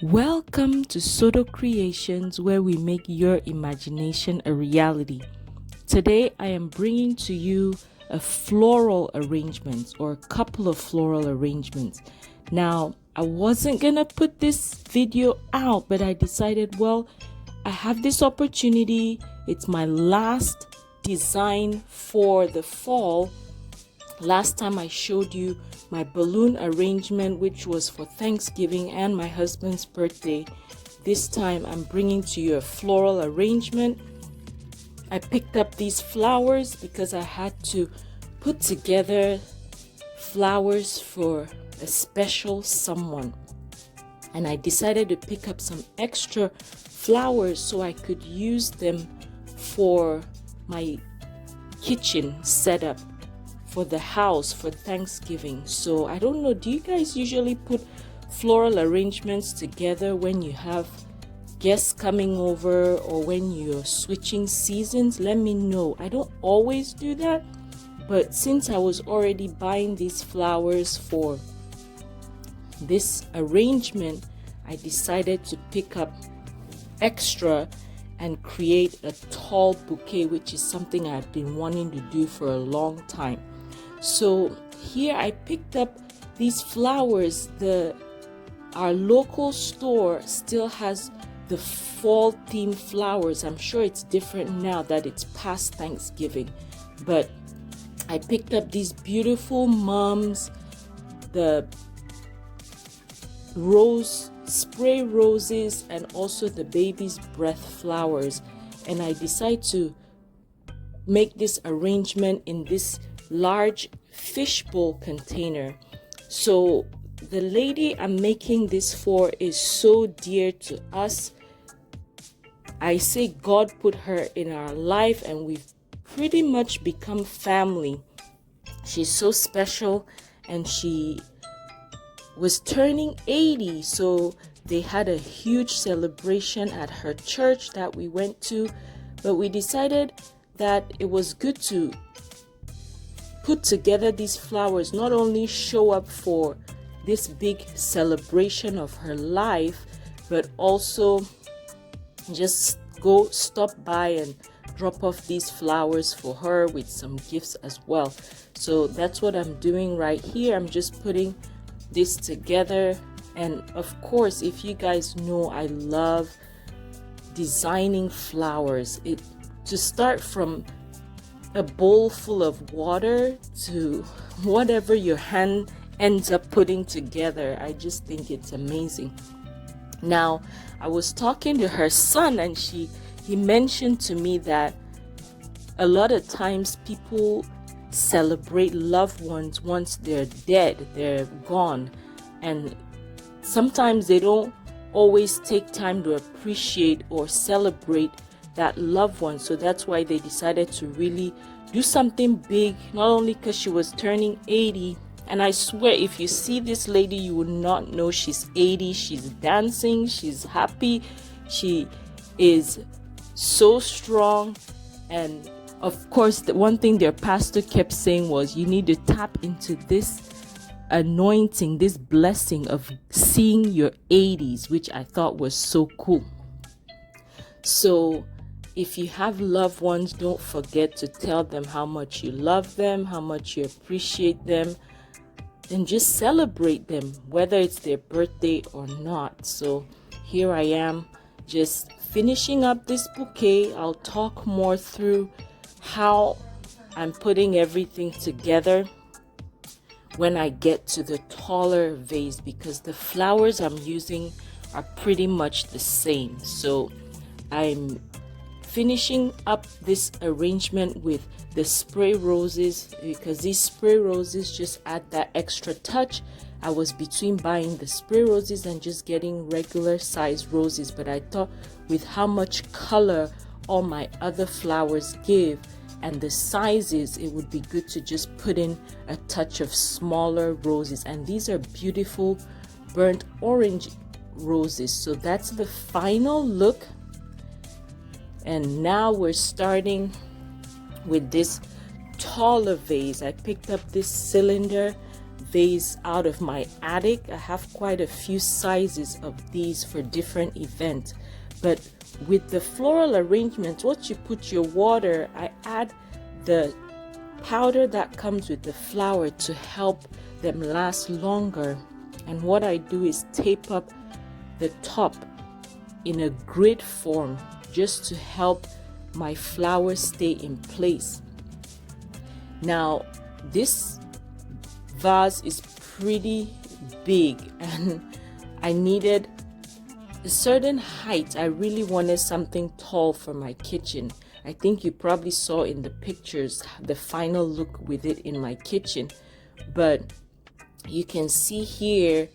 Welcome to Soto Creations, where we make your imagination a reality. Today, I am bringing to you a floral arrangement or a couple of floral arrangements. Now, I wasn't gonna put this video out, but I decided, well, I have this opportunity. It's my last design for the fall. Last time I showed you my balloon arrangement, which was for Thanksgiving and my husband's birthday. This time I'm bringing to you a floral arrangement. I picked up these flowers because I had to put together flowers for a special someone. And I decided to pick up some extra flowers so I could use them for my kitchen setup for the house for Thanksgiving. So I don't know, do you guys usually put floral arrangements together when you have guests coming over or when you're switching seasons? Let me know. I don't always do that, but since I was already buying these flowers for this arrangement, I decided to pick up extra and create a tall bouquet, which is something I've been wanting to do for a long time. So here I picked up these flowers. Our local store still has the fall themed flowers. I'm sure it's different now that it's past Thanksgiving, but I picked up these beautiful mums, the rose spray roses, and also the baby's breath flowers, and I decided to make this arrangement in this large fishbowl container. So the lady I'm making this for is so dear to us. I say God put her in our life and we've pretty much become family. She's so special, and she was turning 80, so they had a huge celebration at her church that we went to, but we decided that it was good to put together these flowers, not only show up for this big celebration of her life, but also just go stop by and drop off these flowers for her with some gifts as well. So that's what I'm doing right here. I'm just putting this together, and of course, if you guys know, I love designing flowers. To start from a bowl full of water to whatever your hand ends up putting together, I just think it's amazing. Now, I was talking to her son, and he mentioned to me that a lot of times people celebrate loved ones once they're dead, they're gone, and sometimes they don't always take time to appreciate or celebrate that loved one. So that's why they decided to really do something big, not only because she was turning 80. And I swear, if you see this lady, you will not know she's 80. She's dancing, she's happy, she is so strong. And of course, the one thing their pastor kept saying was, you need to tap into this anointing, this blessing of seeing your 80s, which I thought was so cool. So if you have loved ones, don't forget to tell them how much you love them, how much you appreciate them, and just celebrate them, whether it's their birthday or not. So here I am, just finishing up this bouquet. I'll talk more through how I'm putting everything together when I get to the taller vase, because the flowers I'm using are pretty much the same. So I'm finishing up this arrangement with the spray roses, because these spray roses just add that extra touch. I was between buying the spray roses and just getting regular size roses, but I thought with how much color all my other flowers give and the sizes, it would be good to just put in a touch of smaller roses. And these are beautiful burnt orange roses. So that's the final look. And now we're starting with this taller vase. I picked up this cylinder vase out of my attic. I have quite a few sizes of these for different events. But with the floral arrangement, once you put your water, I add the powder that comes with the flower to help them last longer. And what I do is tape up the top in a grid form just to help my flowers stay in place. Now, this vase is pretty big and I needed a certain height. I really wanted something tall for my kitchen. I think you probably saw in the pictures the final look with it in my kitchen, but you can see here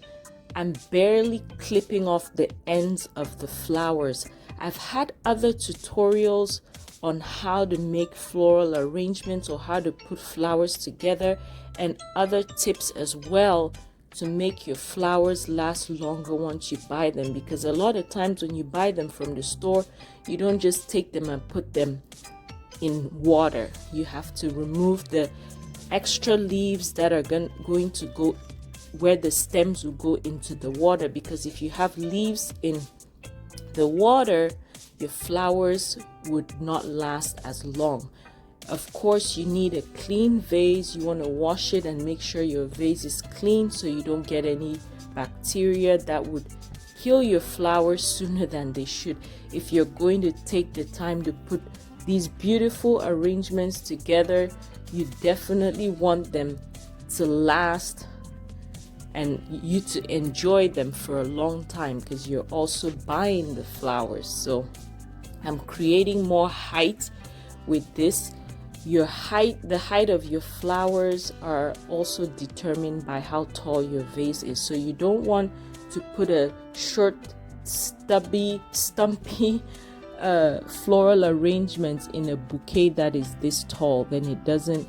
I'm barely clipping off the ends of the flowers. I've had other tutorials on how to make floral arrangements or how to put flowers together, and other tips as well to make your flowers last longer once you buy them, because a lot of times when you buy them from the store, you don't just take them and put them in water. You have to remove the extra leaves that are going to go where the stems will go into the water, because if you have leaves in the water, your flowers would not last as long. Of course, you need a clean vase. You want to wash it and make sure your vase is clean so you don't get any bacteria that would kill your flowers sooner than they should. If you're going to take the time to put these beautiful arrangements together, you definitely want them to last and you to enjoy them for a long time, because you're also buying the flowers. So I'm creating more height with this. Your height, the height of your flowers are also determined by how tall your vase is. So you don't want to put a short, stumpy floral arrangement in a bouquet that is this tall. Then it doesn't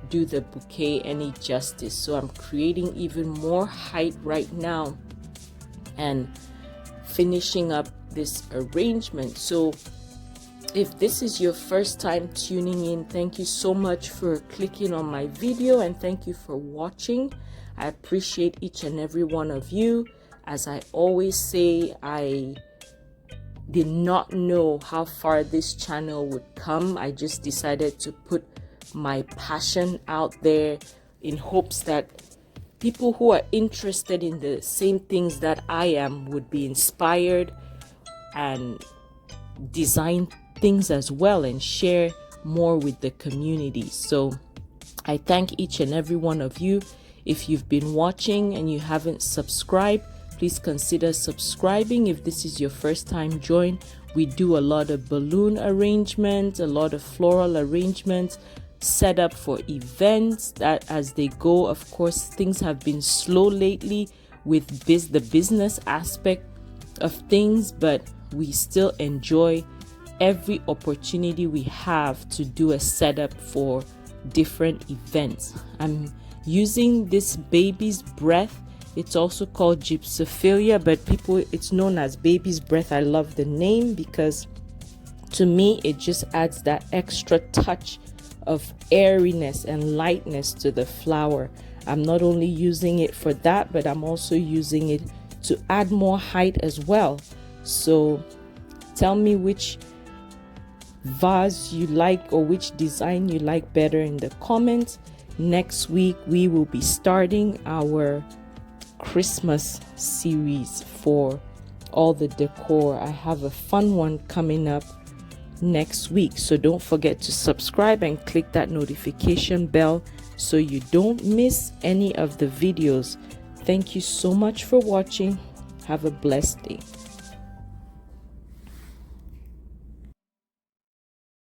do the bouquet any justice. So I'm creating even more height right now and finishing up this arrangement. So if this is your first time tuning in, thank you so much for clicking on my video and thank you for watching. I appreciate each and every one of you. As I always say, I did not know how far this channel would come. I just decided to put my passion out there in hopes that people who are interested in the same things that I am would be inspired and design things as well and share more with the community. So I thank each and every one of you. If you've been watching and you haven't subscribed, please consider subscribing. If this is your first time join, we do a lot of balloon arrangements, a lot of floral arrangements, set up for events that as they go. Of course, things have been slow lately with the business aspect of things, but we still enjoy every opportunity we have to do a setup for different events. I'm using this baby's breath. It's also called gypsophilia, but it's known as baby's breath. I love the name because to me it just adds that extra touch of airiness and lightness to the flower. I'm not only using it for that, but I'm also using it to add more height as well. So tell me which vase you like or which design you like better in the comments. Next week we will be starting our Christmas series for all the decor. I have a fun one coming up next week, so don't forget to subscribe and click that notification bell so you don't miss any of the videos. Thank you so much for watching. Have a blessed day.